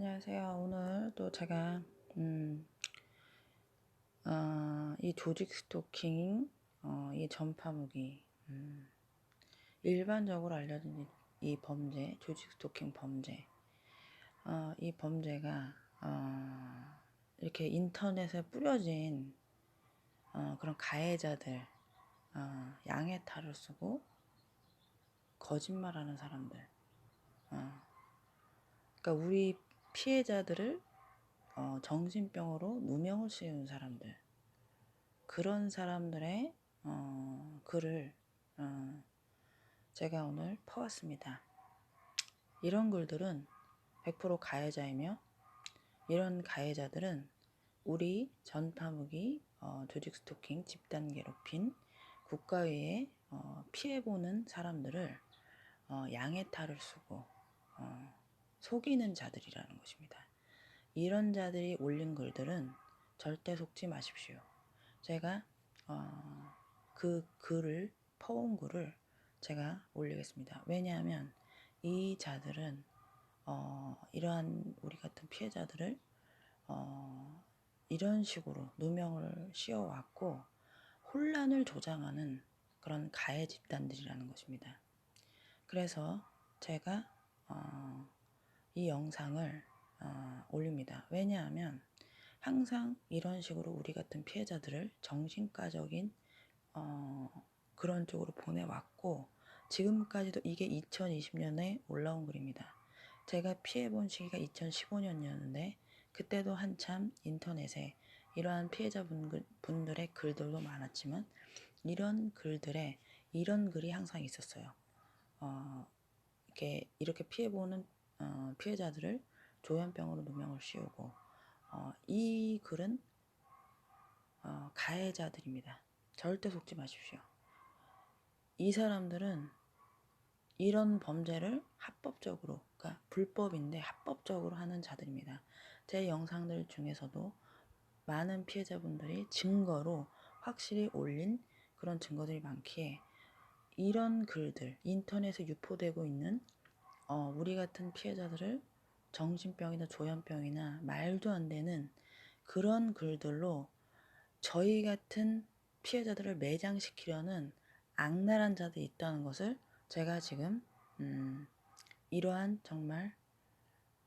안녕하세요. 오늘 또 제가 이 조직 스토킹, 이 전파무기, 일반적으로 알려진 이 범죄, 조직 스토킹 범죄, 이 범죄가 이렇게 인터넷에 뿌려진 그런 가해자들, 양의 탈을 쓰고 거짓말하는 사람들, 그러니까 우리 피해자들을 정신병으로 누명을 씌우는 사람들, 그런 사람들의 글을 제가 오늘 퍼왔습니다. 이런 글들은 100% 가해자이며, 이런 가해자들은 우리 전파무기, 조직 스토킹, 집단 괴롭힘, 국가위에 피해보는 사람들을 양의 탈을 쓰고 속이는 자들이라는 것입니다. 이런 자들이 올린 글들은 절대 속지 마십시오. 제가 그 글을 퍼온 글을 제가 올리겠습니다. 왜냐하면 이 자들은 이러한 우리 같은 피해자들을 이런 식으로 누명을 씌워왔고 혼란을 조장하는 그런 가해 집단들이라는 것입니다. 그래서 제가 이 영상을 올립니다. 왜냐하면 항상 이런 식으로 우리 같은 피해자들을 정신과적인 그런 쪽으로 보내왔고, 지금까지도 이게 2020년에 올라온 글입니다. 제가 피해본 시기가 2015년이었는데 그때도 한참 인터넷에 이러한 피해자분들의 글들도 많았지만 이런 글들에 이런 글이 항상 있었어요. 이렇게 피해보는 피해자들을 조현병으로 누명을 씌우고 이 글은 가해자들입니다. 절대 속지 마십시오. 이 사람들은 이런 범죄를 합법적으로, 그러니까 불법인데 합법적으로 하는 자들입니다. 제 영상들 중에서도 많은 피해자분들이 증거로 확실히 올린 그런 증거들이 많기에 이런 글들, 인터넷에 유포되고 있는 우리 같은 피해자들을 정신병이나 조현병이나 말도 안 되는 그런 글들로 저희 같은 피해자들을 매장시키려는 악랄한 자들이 있다는 것을 제가 지금 이러한 정말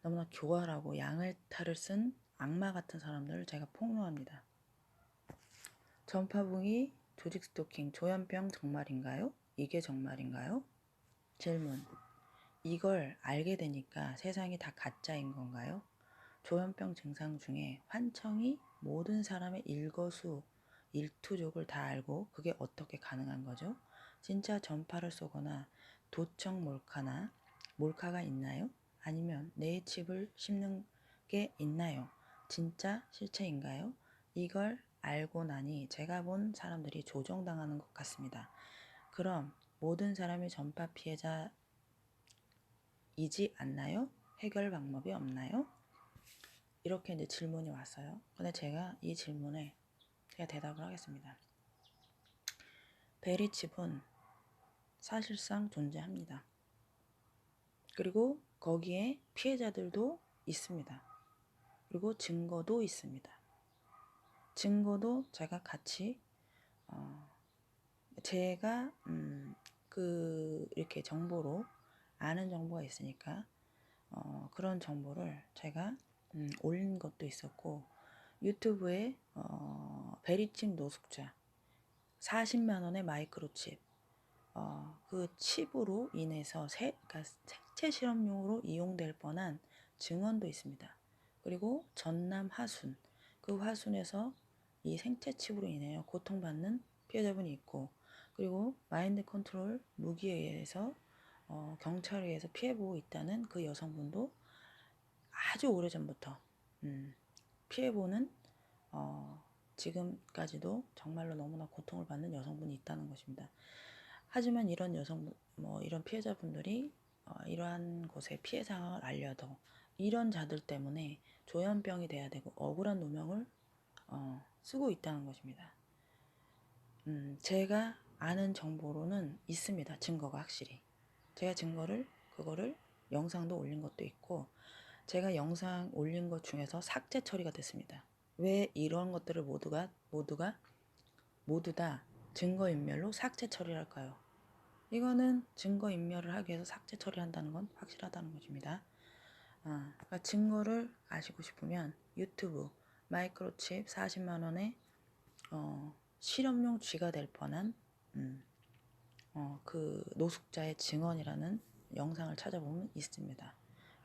너무나 교활하고 양을 탈을 쓴 악마 같은 사람들을 제가 폭로합니다. 전파붕이 조직 스토킹 조현병 정말인가요? 이게 정말인가요? 질문. 이걸 알게 되니까 세상이 다 가짜인 건가요? 조현병 증상 중에 환청이 모든 사람의 일거수 일투족을 다 알고 그게 어떻게 가능한 거죠? 진짜 전파를 쏘거나 도청 몰카가 있나요? 아니면 뇌에 칩을 심는 게 있나요? 진짜 실체인가요? 이걸 알고 나니 제가 본 사람들이 조종당하는 것 같습니다. 그럼 모든 사람이 전파 피해자이지 않나요? 해결 방법이 없나요? 이렇게 이제 질문이 왔어요. 근데 제가 이 질문에 제가 대답을 하겠습니다. 베리칩은 사실상 존재합니다. 그리고 거기에 피해자들도 있습니다. 그리고 증거도 있습니다. 증거도 제가 같이 제가 이렇게 정보로 아는 정보가 있으니까 그런 정보를 제가 올린 것도 있었고, 유튜브에 베리칩 노숙자 40만 원의 마이크로칩, 그 칩으로 인해서 그러니까 생체 실험용으로 이용될 뻔한 증언도 있습니다. 그리고 전남 화순, 그 화순에서 이 생체 칩으로 인해서 고통받는 피해자분이 있고, 그리고 마인드 컨트롤 무기에 의해서 경찰에 의해서 피해보고 있다는 그 여성분도 아주 오래전부터 피해보는 지금까지도 정말로 너무나 고통을 받는 여성분이 있다는 것입니다. 하지만 이런 이런 피해자분들이 이러한 곳에 피해 상황을 알려도 이런 자들 때문에 조현병이 돼야 되고 억울한 누명을 쓰고 있다는 것입니다. 제가 아는 정보로는 있습니다. 증거가 확실히. 제가 그거를 영상도 올린 것도 있고, 제가 영상 올린 것 중에서 삭제 처리가 됐습니다. 왜 이런 것들을 모두 다 증거인멸로 삭제 처리를 할까요? 이거는 증거인멸을 하기 위해서 삭제 처리한다는 건 확실하다는 것입니다. 그러니까 증거를 아시고 싶으면 유튜브 마이크로칩 40만 원에 실험용 쥐가 될 뻔한 그 노숙자의 증언이라는 영상을 찾아보면 있습니다.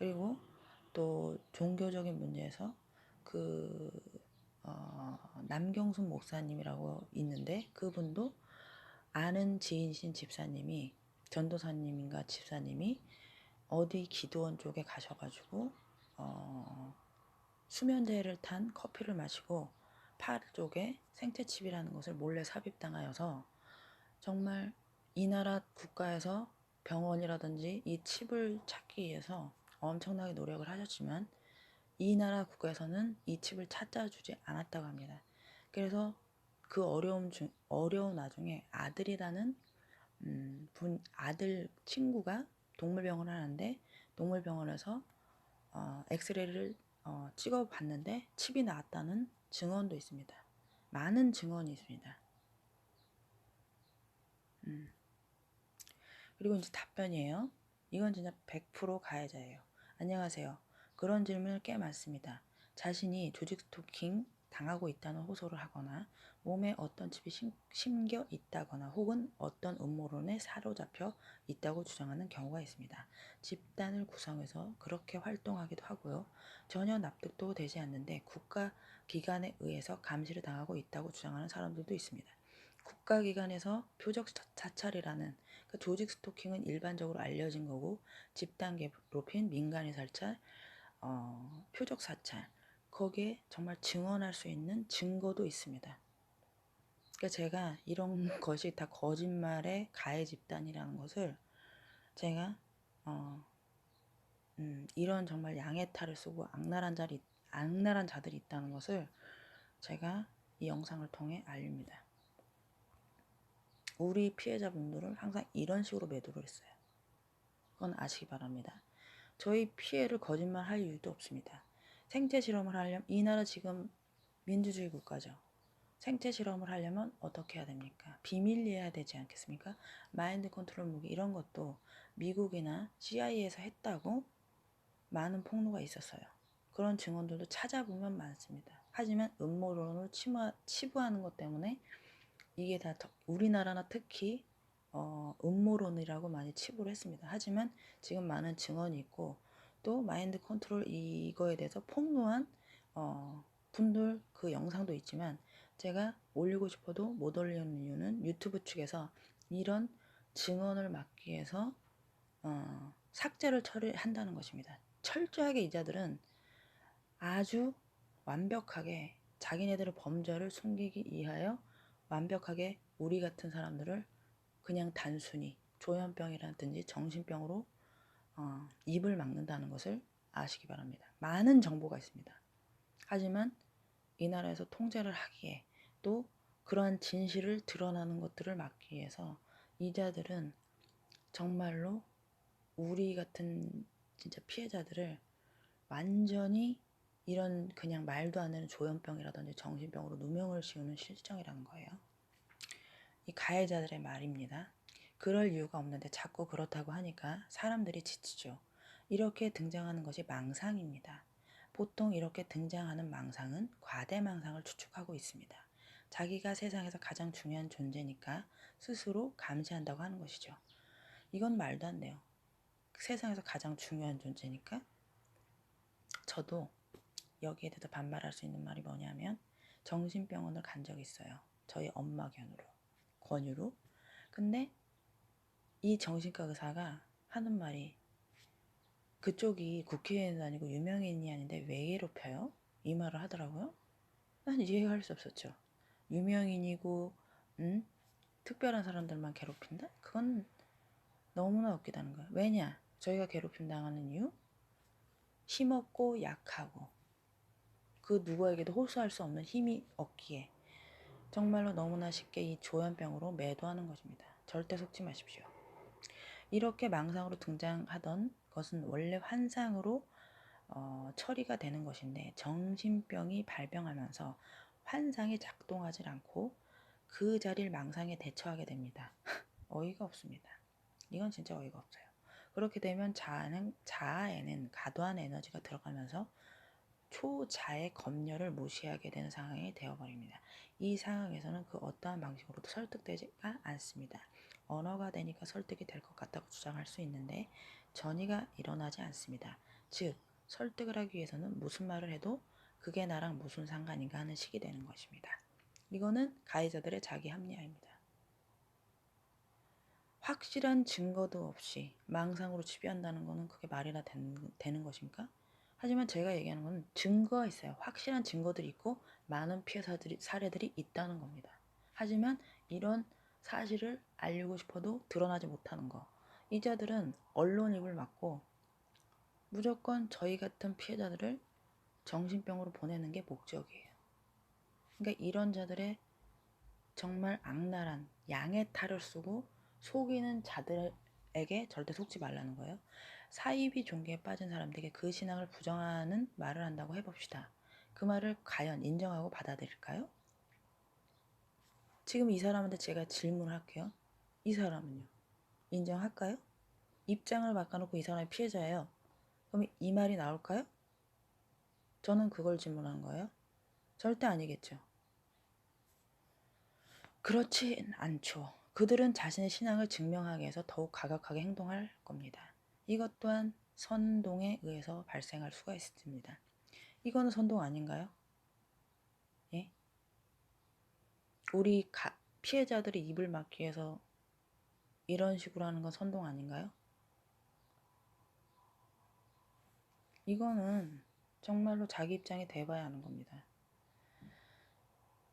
그리고 또 종교적인 문제에서 그 남경순 목사님이라고 있는데 그분도 아는 지인이신 집사님이 전도사님인가 집사님이 어디 기도원 쪽에 가셔가지고 수면제를 탄 커피를 마시고 팔 쪽에 생태칩이라는 것을 몰래 삽입당하여서 정말 이 나라 국가에서 병원이라든지 이 칩을 찾기 위해서 엄청나게 노력을 하셨지만 이 나라 국가에서는 이 칩을 찾아주지 않았다고 합니다. 그래서 그 어려운 와중에 아들이라는 아들 친구가 동물병원을 하는데 동물병원에서 엑스레이를 찍어봤는데 칩이 나왔다는 증언도 있습니다. 많은 증언이 있습니다. 그리고 이제 답변이에요. 이건 진짜 100% 가해자예요. 안녕하세요. 그런 질문을 꽤 많습니다. 자신이 조직 스토킹 당하고 있다는 호소를 하거나 몸에 어떤 칩이 심겨 있다거나 혹은 어떤 음모론에 사로잡혀 있다고 주장하는 경우가 있습니다. 집단을 구성해서 그렇게 활동하기도 하고요. 전혀 납득도 되지 않는데 국가기관에 의해서 감시를 당하고 있다고 주장하는 사람들도 있습니다. 국가기관에서 표적 사찰이라는 그 조직 스토킹은 일반적으로 알려진 거고 집단 괴롭힘, 민간인 살찰, 표적 사찰 거기에 정말 증언할 수 있는 증거도 있습니다. 그러니까 제가 이런 것이 다 거짓말의 가해 집단이라는 것을 제가 이런 정말 양의 탈을 쓰고 악랄한 자들이 있다는 것을 제가 이 영상을 통해 알립니다. 우리 피해자분들을 항상 이런 식으로 매도를 했어요. 그건 아시기 바랍니다. 저희 피해를 거짓말할 이유도 없습니다. 생체 실험을 하려면 이 나라 지금 민주주의 국가죠. 생체 실험을 하려면 어떻게 해야 됩니까? 비밀리해야 되지 않겠습니까? 마인드 컨트롤 무기 이런 것도 미국이나 CIA에서 했다고 많은 폭로가 있었어요. 그런 증언들도 찾아보면 많습니다. 하지만 음모론을 치부하는 것 때문에 이게 다 우리나라나 특히 음모론이라고 많이 치부를 했습니다. 하지만 지금 많은 증언이 있고 또 마인드 컨트롤 이거에 대해서 폭로한 분들 그 영상도 있지만 제가 올리고 싶어도 못 올리는 이유는 유튜브 측에서 이런 증언을 막기 위해서 삭제를 처리한다는 것입니다. 철저하게 이 자들은 아주 완벽하게 자기네들의 범죄를 숨기기 위하여 완벽하게 우리 같은 사람들을 그냥 단순히 조현병이라든지 정신병으로 입을 막는다는 것을 아시기 바랍니다. 많은 정보가 있습니다. 하지만 이 나라에서 통제를 하기에 또 그러한 진실을 드러나는 것들을 막기 위해서 이자들은 정말로 우리 같은 진짜 피해자들을 완전히 이런 그냥 말도 안 되는 조현병이라든지 정신병으로 누명을 씌우는 실정이라는 거예요. 이 가해자들의 말입니다. 그럴 이유가 없는데 자꾸 그렇다고 하니까 사람들이 지치죠. 이렇게 등장하는 것이 망상입니다. 보통 이렇게 등장하는 망상은 과대망상을 추측하고 있습니다. 자기가 세상에서 가장 중요한 존재니까 스스로 감시한다고 하는 것이죠. 이건 말도 안 돼요. 세상에서 가장 중요한 존재니까 저도 여기에 대해서 반발할 수 있는 말이 뭐냐면 정신병원을 간 적이 있어요. 저희 엄마 권유로. 근데 이 정신과 의사가 하는 말이 그쪽이 국회의원도 아니고 유명인이 아닌데 왜 괴롭혀요? 이 말을 하더라고요. 난 이해가 할 수 없었죠. 유명인이고 특별한 사람들만 괴롭힌다? 그건 너무나 웃기다는 거예요. 왜냐? 저희가 괴롭힘 당하는 이유? 힘없고 약하고 그 누구에게도 호소할 수 없는 힘이 없기에 정말로 너무나 쉽게 이 조현병으로 매도하는 것입니다. 절대 속지 마십시오. 이렇게 망상으로 등장하던 것은 원래 환상으로 처리가 되는 것인데 정신병이 발병하면서 환상이 작동하지 않고 그 자리를 망상에 대처하게 됩니다. 어이가 없습니다. 이건 진짜 어이가 없어요. 그렇게 되면 자아에는 과도한 에너지가 들어가면서 초자의 검열을 무시하게 되는 상황이 되어버립니다. 이 상황에서는 그 어떠한 방식으로도 설득되지가 않습니다. 언어가 되니까 설득이 될 것 같다고 주장할 수 있는데 전이가 일어나지 않습니다. 즉 설득을 하기 위해서는 무슨 말을 해도 그게 나랑 무슨 상관인가 하는 식이 되는 것입니다. 이거는 가해자들의 자기 합리화입니다. 확실한 증거도 없이 망상으로 지배한다는 것은 그게 말이나 되는 것입니까? 하지만 제가 얘기하는 건 증거가 있어요. 확실한 증거들이 있고 많은 피해 사례들이 있다는 겁니다. 하지만 이런 사실을 알리고 싶어도 드러나지 못하는 거. 이자들은 언론 입을 막고 무조건 저희 같은 피해자들을 정신병으로 보내는 게 목적이에요. 그러니까 이런 자들의 정말 악랄한 양의 탈을 쓰고 속이는 자들에게 절대 속지 말라는 거예요. 사이비 종교에 빠진 사람들에게 그 신앙을 부정하는 말을 한다고 해봅시다. 그 말을 과연 인정하고 받아들일까요? 지금 이 사람한테 제가 질문을 할게요. 이 사람은요? 인정할까요? 입장을 바꿔놓고 이 사람이 피해자예요. 그럼 이 말이 나올까요? 저는 그걸 질문한 거예요. 절대 아니겠죠. 그렇진 않죠. 그들은 자신의 신앙을 증명하기 위해서 더욱 가격하게 행동할 겁니다. 이것 또한 선동에 의해서 발생할 수가 있습니다. 이거는 선동 아닌가요? 예? 우리 피해자들이 입을 막기 위해서 이런 식으로 하는 건 선동 아닌가요? 이거는 정말로 자기 입장에 대봐야 하는 겁니다.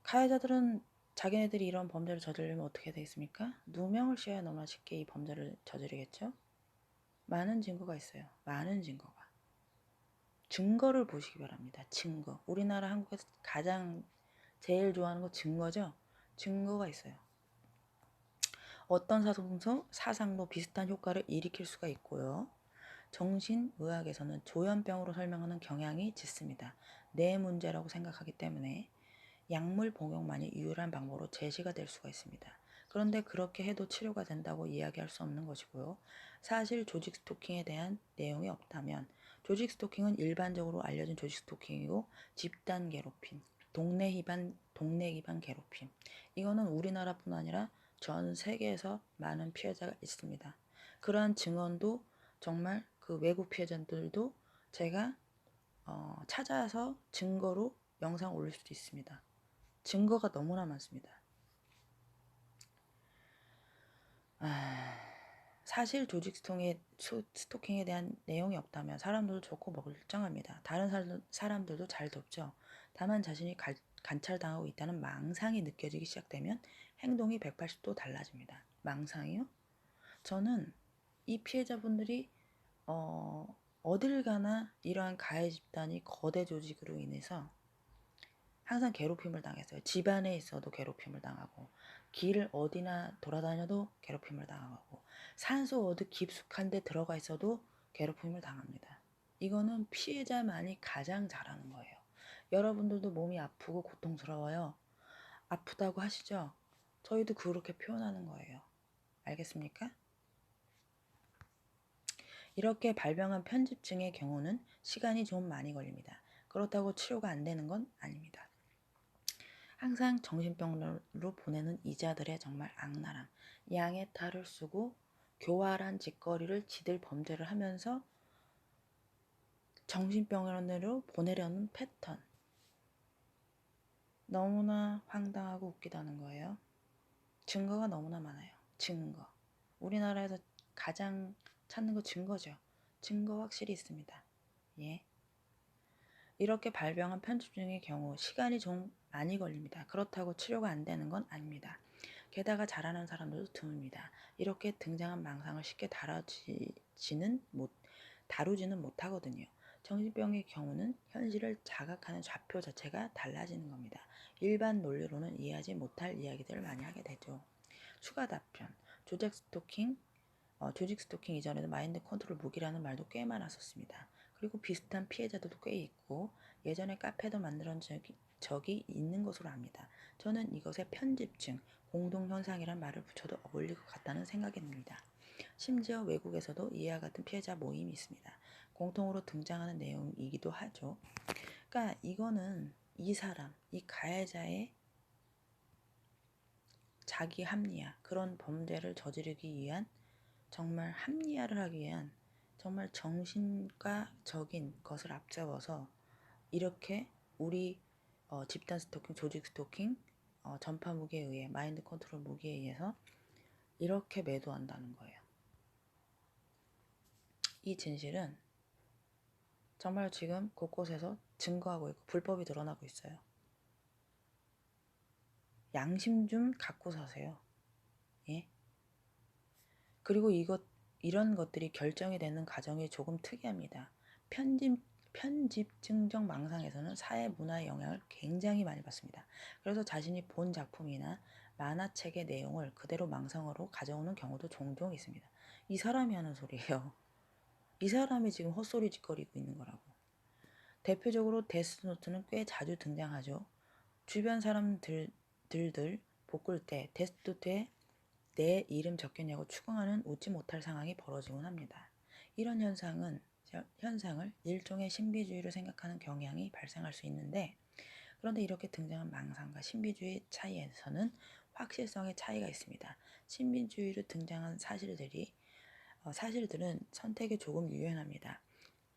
가해자들은 자기네들이 이런 범죄를 저지르면 어떻게 되겠습니까? 누명을 씌워야 너무나 쉽게 이 범죄를 저지르겠죠? 많은 증거가 있어요. 많은 증거가. 증거를 보시기 바랍니다. 증거. 우리나라 한국에서 가장 제일 좋아하는 거 증거죠? 증거가 있어요. 어떤 사상도 비슷한 효과를 일으킬 수가 있고요. 정신의학에서는 조현병으로 설명하는 경향이 짙습니다. 내 문제라고 생각하기 때문에 약물 복용만이 유일한 방법으로 제시가 될 수가 있습니다. 그런데 그렇게 해도 치료가 된다고 이야기할 수 없는 것이고요. 사실 조직 스토킹에 대한 내용이 없다면 조직 스토킹은 일반적으로 알려진 조직 스토킹이고 집단 괴롭힘, 동네 기반 괴롭힘. 이거는 우리나라뿐 아니라 전 세계에서 많은 피해자가 있습니다. 그러한 증언도 정말 그 외국 피해자들도 제가 찾아서 증거로 영상 올릴 수도 있습니다. 증거가 너무나 많습니다. 사실 조직 스토킹에 대한 내용이 없다면 사람들도 좋고 멀쩡합니다. 다른 사람들도 잘 돕죠. 다만 자신이 관찰당하고 있다는 망상이 느껴지기 시작되면 행동이 180도 달라집니다. 망상이요? 저는 이 피해자분들이 어딜 가나 이러한 가해 집단이 거대 조직으로 인해서 항상 괴롭힘을 당했어요. 집안에 있어도 괴롭힘을 당하고 길을 어디나 돌아다녀도 괴롭힘을 당하고 산소 어디 깊숙한 데 들어가 있어도 괴롭힘을 당합니다. 이거는 피해자만이 가장 잘하는 거예요. 여러분들도 몸이 아프고 고통스러워요. 아프다고 하시죠? 저희도 그렇게 표현하는 거예요. 알겠습니까? 이렇게 발병한 편집증의 경우는 시간이 좀 많이 걸립니다. 그렇다고 치료가 안 되는 건 아닙니다. 항상 정신병으로 보내는 이자들의 정말 악랄함, 양의 탈을 쓰고 교활한 짓거리를 지들 범죄를 하면서 정신병원으로 보내려는 패턴. 너무나 황당하고 웃기다는 거예요. 증거가 너무나 많아요. 증거. 우리나라에서 가장 찾는 거 증거죠. 증거 확실히 있습니다. 예. 이렇게 발병한 편집증의 경우 시간이 좀 많이 걸립니다. 그렇다고 치료가 안 되는 건 아닙니다. 게다가 잘하는 사람들도 드뭅니다. 이렇게 등장한 망상을 쉽게 다루지는 못하거든요. 정신병의 경우는 현실을 자각하는 좌표 자체가 달라지는 겁니다. 일반 논리로는 이해하지 못할 이야기들을 많이 하게 되죠. 추가 답변. 조직 스토킹 이전에도 마인드 컨트롤 무기라는 말도 꽤 많았었습니다. 그리고 비슷한 피해자들도 꽤 있고 예전에 카페도 만들어진 적이 있는 것으로 압니다. 저는 이것에 편집증, 공동현상이란 말을 붙여도 어울릴 것 같다는 생각이 듭니다. 심지어 외국에서도 이와 같은 피해자 모임이 있습니다. 공통으로 등장하는 내용이기도 하죠. 그러니까 이거는 이 사람, 이 가해자의 자기 합리화, 그런 범죄를 저지르기 위한, 정말 합리화를 하기 위한 정말 정신과적인 것을 앞세워서 이렇게 우리 집단 스토킹, 조직 스토킹, 전파 무기에 의해, 마인드 컨트롤 무기에 의해서 이렇게 매도한다는 거예요. 이 진실은 정말 지금 곳곳에서 증거하고 있고 불법이 드러나고 있어요. 양심 좀 갖고 사세요. 예? 그리고 이런 것들이 결정이 되는 과정이 조금 특이합니다. 편집증적 망상에서는 사회 문화의 영향을 굉장히 많이 받습니다. 그래서 자신이 본 작품이나 만화책의 내용을 그대로 망상으로 가져오는 경우도 종종 있습니다. 이 사람이 하는 소리예요. 이 사람이 지금 헛소리 짓거리고 있는 거라고. 대표적으로 데스노트는 꽤 자주 등장하죠. 주변 사람들들 볶을 때 데스노트에 내 이름 적혔냐고 추궁하는 웃지 못할 상황이 벌어지곤 합니다. 이런 현상을 일종의 신비주의로 생각하는 경향이 발생할 수 있는데, 그런데 이렇게 등장한 망상과 신비주의 차이에서는 확실성의 차이가 있습니다. 신비주의로 등장한 사실들은 선택에 조금 유연합니다.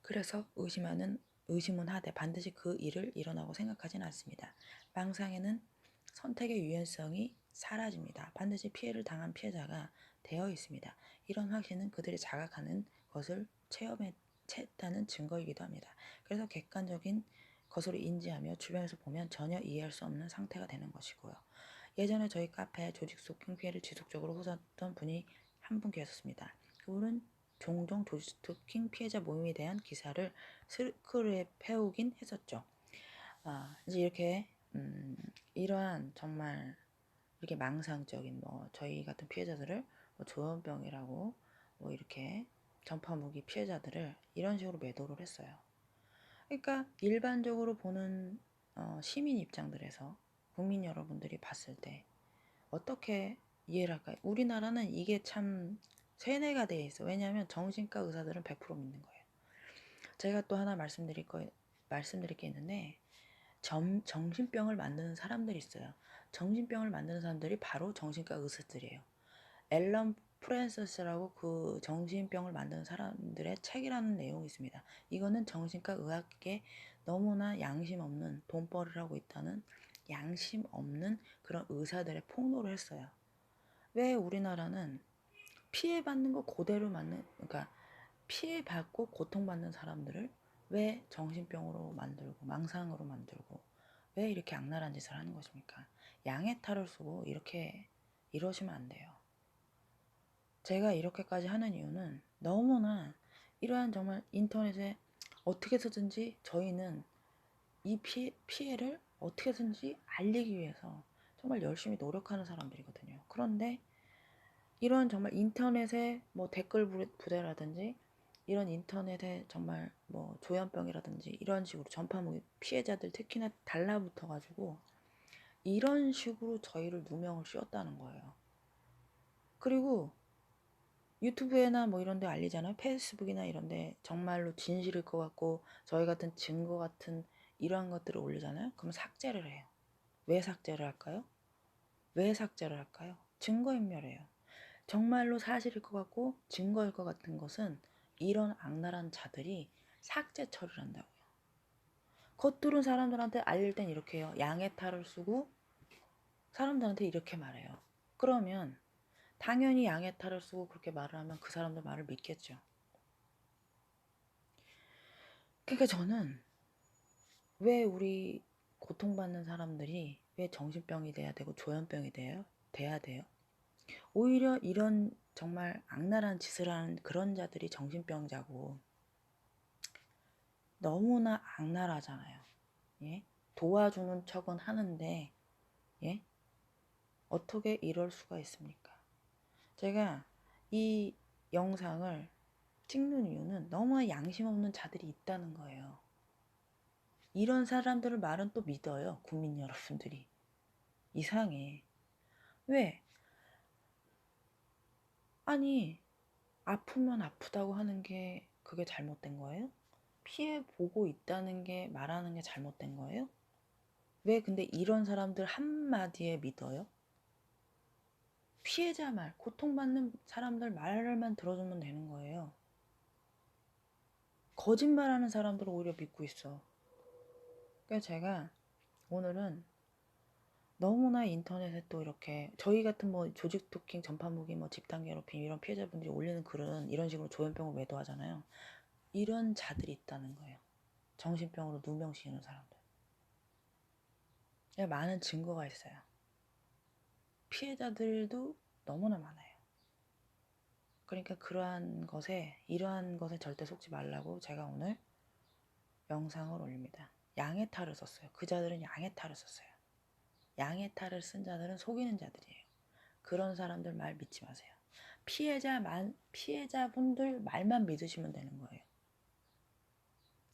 그래서 의심은 하되 반드시 그 일을 일어나고 생각하진 않습니다. 망상에는 선택의 유연성이 사라집니다. 반드시 피해를 당한 피해자가 되어 있습니다. 이런 확신은 그들이 자각하는 것을 체험했다는 증거이기도 합니다. 그래서 객관적인 것으로 인지하며 주변에서 보면 전혀 이해할 수 없는 상태가 되는 것이고요. 예전에 저희 카페에 조직 스토킹 피해를 지속적으로 호소했던 분이 한 분 계셨습니다. 그분은 종종 조직 스토킹 피해자 모임에 대한 기사를 스크랩 해오긴 했었죠. 이제 이렇게 이러한 정말 이렇게 망상적인 저희 같은 피해자들을 조현병이라고 이렇게 전파무기 피해자들을 이런 식으로 매도를 했어요. 그러니까 일반적으로 보는 시민 입장들에서 국민 여러분들이 봤을 때 어떻게 이해를 할까요? 우리나라는 이게 참 세뇌가 돼 있어. 왜냐하면 정신과 의사들은 100% 믿는 거예요. 제가 또 하나 말씀드릴 게 있는데 정신병을 만드는 사람들이 있어요. 정신병을 만드는 사람들이 바로 정신과 의사들이에요. 앨런 프랜서스라고 그 정신병을 만드는 사람들의 책이라는 내용이 있습니다. 이거는 정신과 의학계 너무나 양심 없는 돈벌이를 하고 있다는 양심 없는 그런 의사들의 폭로를 했어요. 왜 우리나라는 피해받는 거 그대로 그러니까 피해받고 고통받는 사람들을 왜 정신병으로 만들고 망상으로 만들고 왜 이렇게 악랄한 짓을 하는 것입니까? 양의 탈을 쓰고 이러시면 안 돼요. 제가 이렇게까지 하는 이유는 너무나 이러한 정말 인터넷에 어떻게 해서든지 저희는 이 피해를 어떻게 해서든지 알리기 위해서 정말 열심히 노력하는 사람들이거든요. 그런데 이런 정말 인터넷에 댓글 부대라든지 이런 인터넷에 정말 조현병이라든지 이런 식으로 전파무기 피해자들 특히나 달라붙어 가지고 이런 식으로 저희를 누명을 씌웠다는 거예요. 그리고 유튜브에나 이런 데 알리잖아요. 페이스북이나 이런 데 정말로 진실일 것 같고 저희 같은 증거 같은 이러한 것들을 올리잖아요. 그럼 삭제를 해요. 왜 삭제를 할까요? 증거인멸이에요. 정말로 사실일 것 같고 증거일 것 같은 것은 이런 악랄한 자들이 삭제 처리를 한다고요. 겉으로 사람들한테 알릴 땐 이렇게 해요. 양의 탈을 쓰고 사람들한테 이렇게 말해요. 그러면 당연히 양의 탈을 쓰고 그렇게 말을 하면 그 사람들 말을 믿겠죠. 그러니까 저는 왜 우리 고통받는 사람들이 왜 정신병이 돼야 되고 조현병이 돼야 돼요? 오히려 이런 정말 악랄한 짓을 하는 그런 자들이 정신병자고 너무나 악랄하잖아요. 예? 도와주는 척은 하는데 예? 어떻게 이럴 수가 있습니까? 제가 이 영상을 찍는 이유는 너무나 양심 없는 자들이 있다는 거예요. 이런 사람들을 말은 또 믿어요. 국민 여러분들이. 이상해. 왜? 아니, 아프면 아프다고 하는 게 그게 잘못된 거예요? 피해 보고 있다는 게 말하는 게 잘못된 거예요? 왜 근데 이런 사람들 한마디에 믿어요? 피해자 말, 고통받는 사람들 말만 들어주면 되는 거예요. 거짓말하는 사람들을 오히려 믿고 있어. 그러니까 제가 오늘은 너무나 인터넷에 또 이렇게 저희 같은 뭐 조직 스토킹, 전파무기, 뭐 집단 괴롭힘 이런 피해자분들이 올리는 글은 이런 식으로 조현병을 매도하잖아요. 이런 자들이 있다는 거예요. 정신병으로 누명씌우는 사람들. 많은 증거가 있어요. 피해자들도 너무나 많아요. 그러니까 이러한 것에 절대 속지 말라고 제가 오늘 영상을 올립니다. 양의 탈을 썼어요. 그 자들은 양의 탈을 썼어요. 양의 탈을 쓴 자들은 속이는 자들이에요. 그런 사람들 말 믿지 마세요. 피해자분들 말만 믿으시면 되는 거예요.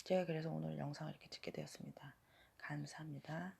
제가 그래서 오늘 영상을 이렇게 찍게 되었습니다. 감사합니다.